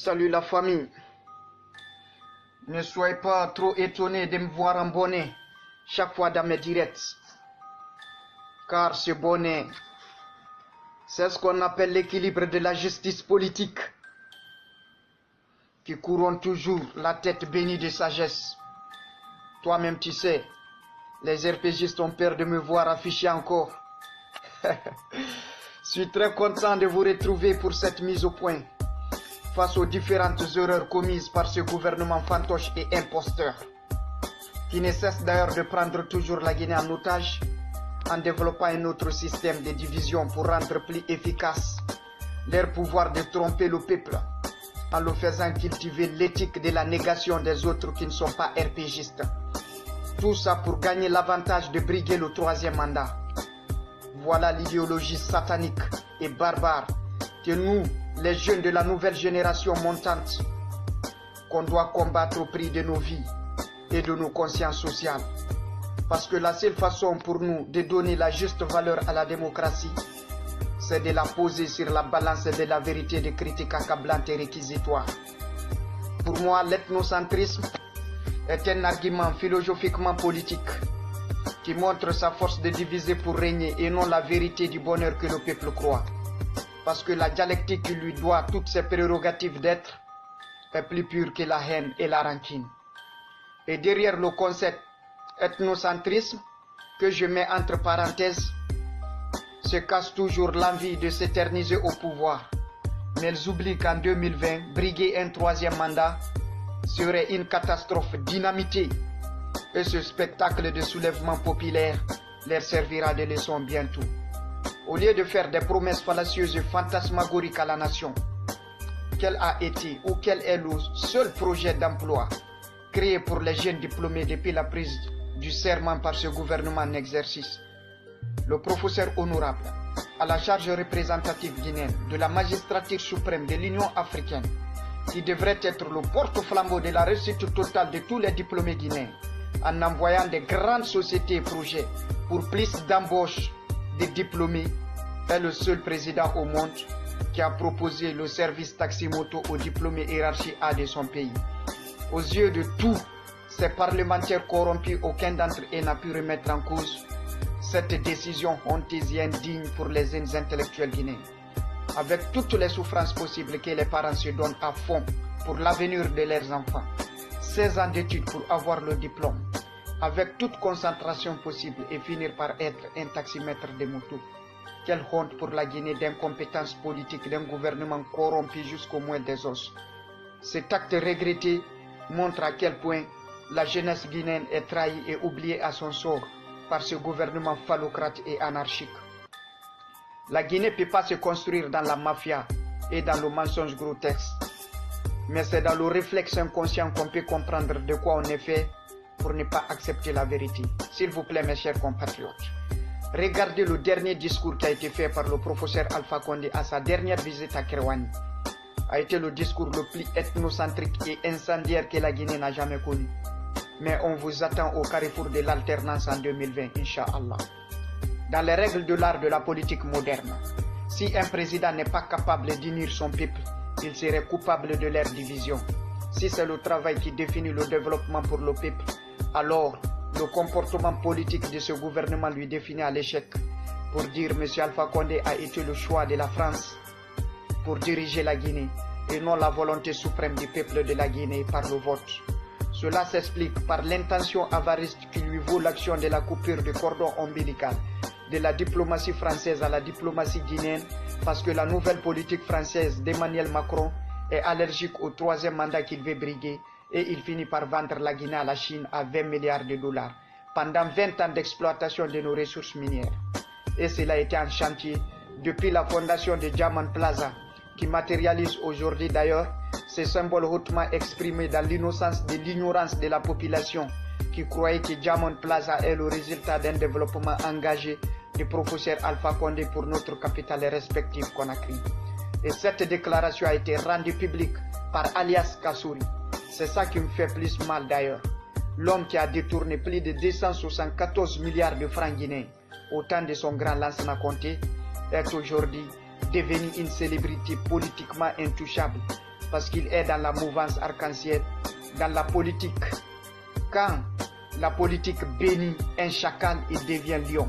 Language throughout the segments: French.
Salut la famille. Ne soyez pas trop étonnés de me voir en bonnet chaque fois dans mes directs. Car ce bonnet, c'est ce qu'on appelle l'équilibre de la justice politique qui couronne toujours la tête bénie de sagesse. Toi-même tu sais, les RPGistes ont peur de me voir afficher encore. Je suis très content de vous retrouver pour cette mise au point face aux différentes erreurs commises par ce gouvernement fantoche et imposteur, qui ne cesse d'ailleurs de prendre toujours la Guinée en otage en développant un autre système de division pour rendre plus efficace leur pouvoir de tromper le peuple en le faisant cultiver l'éthique de la négation des autres qui ne sont pas RPGistes. Tout ça pour gagner l'avantage de briguer le troisième mandat. Voilà l'idéologie satanique et barbare que nous, les jeunes de la nouvelle génération montante, qu'on doit combattre au prix de nos vies et de nos consciences sociales. Parce que la seule façon pour nous de donner la juste valeur à la démocratie, c'est de la poser sur la balance de la vérité des critiques accablantes et réquisitoires. Pour moi, l'ethnocentrisme est un argument philosophiquement politique qui montre sa force de diviser pour régner et non la vérité du bonheur que le peuple croit. Parce que la dialectique qui lui doit toutes ses prérogatives d'être est plus pure que la haine et la rancune. Et derrière le concept ethnocentrisme que je mets entre parenthèses se cache toujours l'envie de s'éterniser au pouvoir. Mais ils oublient qu'en 2020, briguer un troisième mandat serait une catastrophe dynamitée. Et ce spectacle de soulèvement populaire leur servira de leçon bientôt. Au lieu de faire des promesses fallacieuses et fantasmagoriques à la nation, quel a été ou quel est le seul projet d'emploi créé pour les jeunes diplômés depuis la prise du serment par ce gouvernement en exercice? Le professeur honorable, à la charge représentative guinéenne de la magistrature suprême de l'Union africaine, qui devrait être le porte-flambeau de la réussite totale de tous les diplômés guinéens, en envoyant des grandes sociétés et projets pour plus d'embauches de diplômés, est le seul président au monde qui a proposé le service taxi-moto aux diplômés hiérarchie A de son pays. Aux yeux de tous ces parlementaires corrompus, aucun d'entre eux n'a pu remettre en cause cette décision honteuse et indigne pour les jeunes intellectuels guinéens. Avec toutes les souffrances possibles que les parents se donnent à fond pour l'avenir de leurs enfants, 16 ans d'études pour avoir le diplôme, avec toute concentration possible et finir par être un taximètre de moto. Quelle honte pour la Guinée d'incompétence politique d'un gouvernement corrompu jusqu'au moins des os. Cet acte regretté montre à quel point la jeunesse guinéenne est trahie et oubliée à son sort par ce gouvernement phallocrate et anarchique. La Guinée ne peut pas se construire dans la mafia et dans le mensonge grotesque, mais c'est dans le réflexe inconscient qu'on peut comprendre de quoi on est fait pour ne pas accepter la vérité. S'il vous plaît, mes chers compatriotes, regardez le dernier discours qui a été fait par le professeur Alpha Condé à sa dernière visite à Kerouani. A été le discours le plus ethnocentrique et incendiaire que la Guinée n'a jamais connu. Mais on vous attend au carrefour de l'alternance en 2020, Inch'Allah. Dans les règles de l'art de la politique moderne, si un président n'est pas capable d'unir son peuple, il serait coupable de leur division. Si c'est le travail qui définit le développement pour le peuple, alors le comportement politique de ce gouvernement lui définit à l'échec. Pour dire M. Alpha Condé a été le choix de la France pour diriger la Guinée et non la volonté suprême du peuple de la Guinée par le vote. Cela s'explique par l'intention avariste qui lui vaut l'action de la coupure du cordon ombilical de la diplomatie française à la diplomatie guinéenne, parce que la nouvelle politique française d'Emmanuel Macron est allergique au troisième mandat qu'il veut briguer et il finit par vendre la Guinée à la Chine à 20 milliards de dollars pendant 20 ans d'exploitation de nos ressources minières. Et cela a été en chantier depuis la fondation de Diamond Plaza, qui matérialise aujourd'hui d'ailleurs ces symboles hautement exprimés dans l'innocence de l'ignorance de la population qui croyait que Diamond Plaza est le résultat d'un développement engagé du professeur Alpha Condé pour notre capitale respective Conakry. Et cette déclaration a été rendue publique par Alias Kassouri. C'est ça qui me fait plus mal d'ailleurs. L'homme qui a détourné plus de 274 milliards de francs guinéens au temps de son grand Lansana Conté est aujourd'hui devenu une célébrité politiquement intouchable parce qu'il est dans la mouvance arc-en-ciel, dans la politique. Quand la politique bénit un chacal, il devient lion.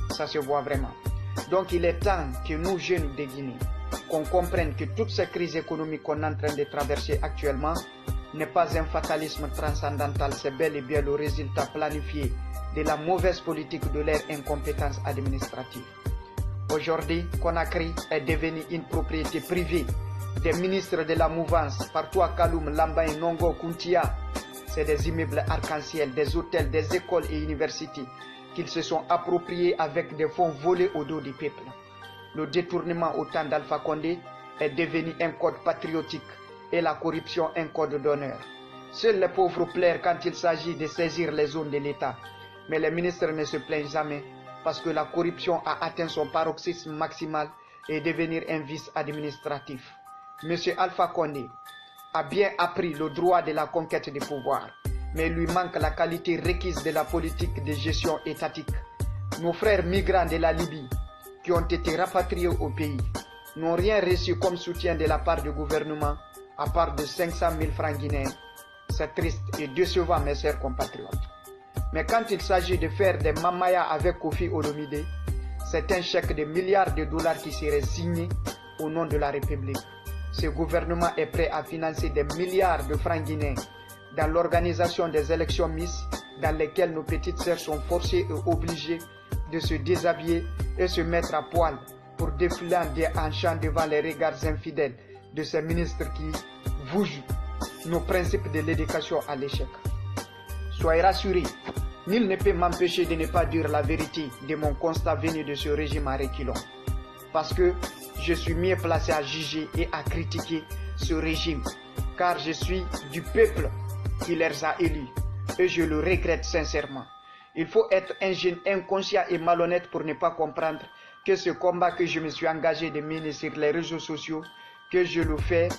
Ça se voit vraiment. Donc il est temps que nous, jeunes de Guinée, qu'on comprenne que toutes ces crises économiques qu'on est en train de traverser actuellement n'est pas un fatalisme transcendantal, c'est bel et bien le résultat planifié de la mauvaise politique de leur incompétence administrative. Aujourd'hui, Conakry est devenu une propriété privée des ministres de la mouvance, partout à Kaloum, Lambaye, Nongo, Kuntia. C'est des immeubles arc-en-ciel, des hôtels, des écoles et universités qu'ils se sont appropriés avec des fonds volés au dos du peuple. Le détournement au temps d'Alpha Condé est devenu un code patriotique et la corruption un code d'honneur. Seuls les pauvres plairent quand il s'agit de saisir les zones de l'État. Mais les ministres ne se plaignent jamais parce que la corruption a atteint son paroxysme maximal et est devenir un vice administratif. M. Alpha Condé a bien appris le droit de la conquête du pouvoir, mais il lui manque la qualité requise de la politique de gestion étatique. Nos frères migrants de la Libye qui ont été rapatriés au pays n'ont rien reçu comme soutien de la part du gouvernement à part de 500 000 francs guinéens. C'est triste et décevant, mes chers compatriotes. Mais quand il s'agit de faire des mamayas avec Kofi Olomide, c'est un chèque de milliards de dollars qui serait signé au nom de la République. Ce gouvernement est prêt à financer des milliards de francs guinéens dans l'organisation des élections Miss, dans lesquelles nos petites sœurs sont forcées et obligées de se déshabiller et se mettre à poil pour défiler en chant devant les regards infidèles de ces ministres qui vouent nos principes de l'éducation à l'échec. Soyez rassurés, nul ne peut m'empêcher de ne pas dire la vérité de mon constat venu de ce régime à reculons. Parce que je suis mieux placé à juger et à critiquer ce régime, car je suis du peuple qui les a élus et je le regrette sincèrement. Il faut être un jeune inconscient et malhonnête pour ne pas comprendre que ce combat que je me suis engagé de mener sur les réseaux sociaux, que je le fais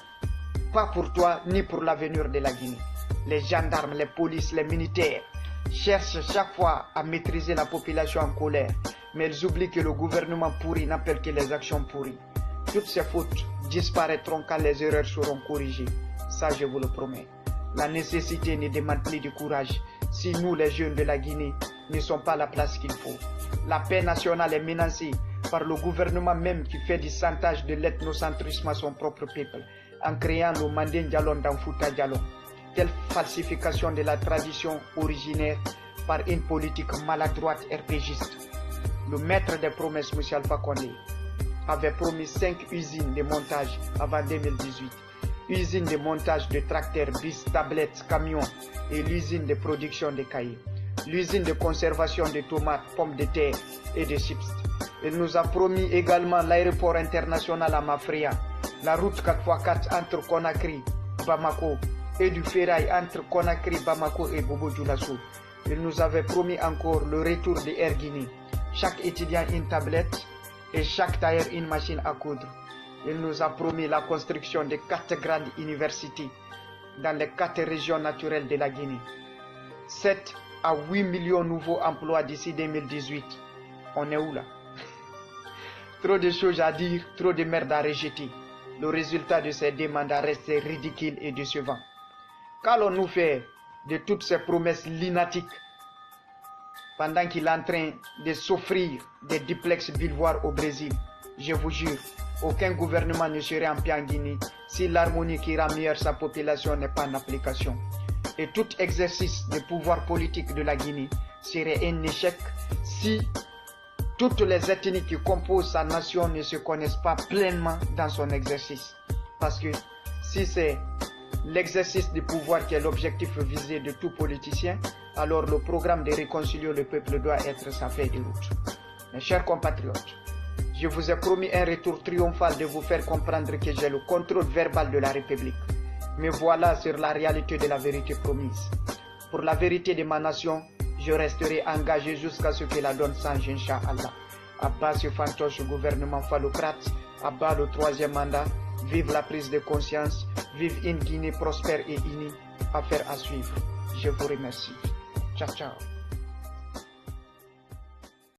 pas pour toi ni pour l'avenir de la Guinée. Les gendarmes, les polices, les militaires cherchent chaque fois à maîtriser la population en colère, mais ils oublient que le gouvernement pourri n'appelle que les actions pourries. Toutes ces fautes disparaîtront quand les erreurs seront corrigées. Ça, je vous le promets. La nécessité ne demande plus de courage si nous, les jeunes de la Guinée, ne sommes pas à la place qu'il faut. La paix nationale est menacée par le gouvernement même qui fait du chantage de l'ethnocentrisme à son propre peuple en créant le Mandé Dialon dans Fouta Dialon. Telle falsification de la tradition originaire par une politique maladroite RPGiste. Le maître des promesses, M. Alpha Condé, avait promis 5 usines de montage avant 2018. Usine de montage de tracteurs, bus, tablettes, camions et l'usine de production de cahiers. L'usine de conservation de tomates, pommes de terre et de chips. Il nous a promis également l'aéroport international à Mafria, la route 4x4 entre Conakry, Bamako et du ferraille entre Conakry, Bamako et Bobo Dioulasso. Il nous avait promis encore le retour de Air Guinée, chaque étudiant une tablette et chaque tailleur une machine à coudre. Il nous a promis la construction de 4 grandes universités dans les 4 régions naturelles de la Guinée. 7 à 8 millions de nouveaux emplois d'ici 2018. On est où là? Trop de choses à dire, trop de merde à rejeter. Le résultat de ces demandes reste ridicule et décevant. Qu'allons-nous faire de toutes ces promesses lunatiques pendant qu'il est en train de s'offrir des duplex billboards au Brésil? Je vous jure, aucun gouvernement ne serait en paix en Guinée si l'harmonie qui rend meilleure sa population n'est pas en application. Et tout exercice de pouvoir politique de la Guinée serait un échec si toutes les ethnies qui composent sa nation ne se connaissent pas pleinement dans son exercice. Parce que si c'est l'exercice du pouvoir qui est l'objectif visé de tout politicien, alors le programme de réconcilier le peuple doit être sa feuille de route. Mes chers compatriotes, je vous ai promis un retour triomphal de vous faire comprendre que j'ai le contrôle verbal de la République. Mais voilà sur la réalité de la vérité promise. Pour la vérité de ma nation, je resterai engagé jusqu'à ce que la donne change, Inch'Allah. Abat ce fantoche gouvernement phallocrate, abat le 3e mandat, vive la prise de conscience, vive une Guinée prospère et unie. Affaire à suivre. Je vous remercie. Ciao, ciao.